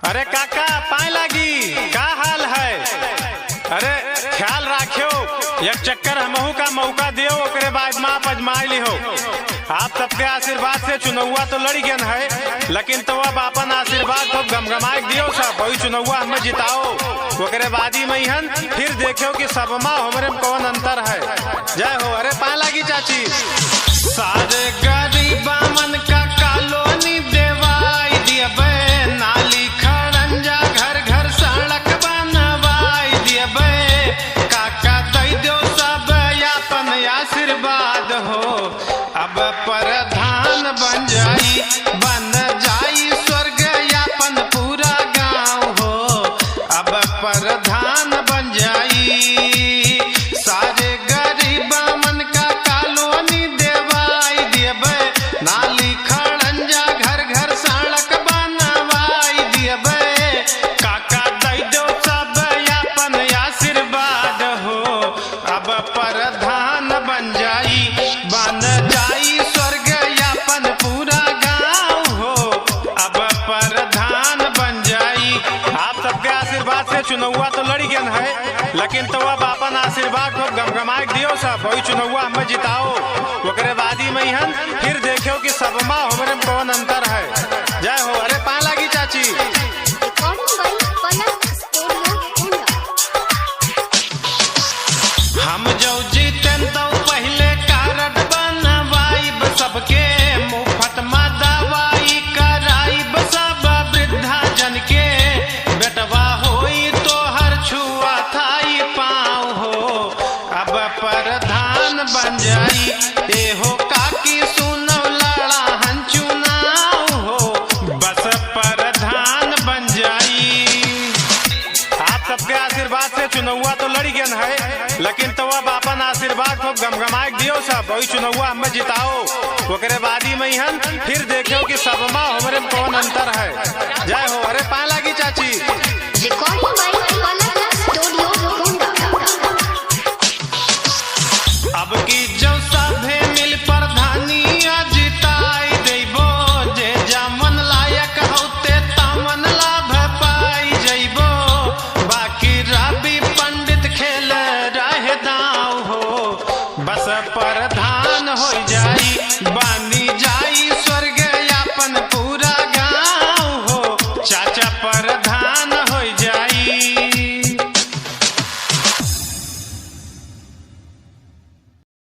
अरे काका पाए लागी का हाल है। अरे ख्याल राखियो एक चक्कर हमहू का मौका दियो ओकरे बाद माँ पजमाई लिहो। आप सबके आशीर्वाद से चुनौआ तो लड़ी गन है, लेकिन तो अब अपन आशीर्वाद तो गमगमाए दियो सब वही चुनौआ हमें जिताओ। ओकरे बादी में हन फिर देखियो कि सब माँ हमारे में कौन अंतर है। जय हो। अरे पाए लागी चाची। सारे गरीबा मन का कॉलोनी देवाई दियबे, नाली खड़ंजा घर घर सड़क बनवाई दियबे। काका दई दो सब यापन आशीर्वाद हो, अब प्रधान बन जाई स्वर्ग यापन पूरा गांव हो, अब प्रधान बन जाई। सारे गरीबा मन का कॉलोनी देवाई दियबे, नाली खड़ंजा घर घर सड़क बनवाई दियबे। काका दई दो सब यापन आशीर्वाद हो, अब प्रधान बन जाई स्वर्ग यापन पूरा गांव हो, अब प्रधान बन जाई। आप सबके आशीर्वाद से चुनौआ तो लड़ी गन है, लेकिन तो अब अपन आशीर्वाद को गमगमाए दियो सब वही चुनौआ हमें जिताओ। ओकरे बादी में हन फिर देखियो कि सब माँ हमारे में कौन अंतर है। जय हो। अरे पाए लागी चाची। हम जो जीतें तो पहले कार्ड बनवाइब सबके, मुफ्त में दवाई कराइब सब वृद्धा जन के। बेटवा होई तो हर छुआ थाई पाँव हो, अब प्रधान बन जाई। ए हो काकी सुनो लड़ा हन चुनाव हो, बस प्रधान बन जाई। आप सबके आशीर्वाद से चुनौआ तो लड़ी गन है, लेकिन तो अब अपन आशीर्वाद को गमगमाए दियो सब वही चुनौआ हमें जिताओ। ओकरे बादी में हन फिर देखियो कि सब माँ हमारे में कौन अंतर है। जय हो। अरे पाए लागी चाची। अब की जो सभे मिल प्रधानी जिताई देबो, जे जामन लायक होते तमन लाभ पाई जइबो। बाकी रवि पंडित खेल रहे दाव हो, बस प्रधान हो जाई बानी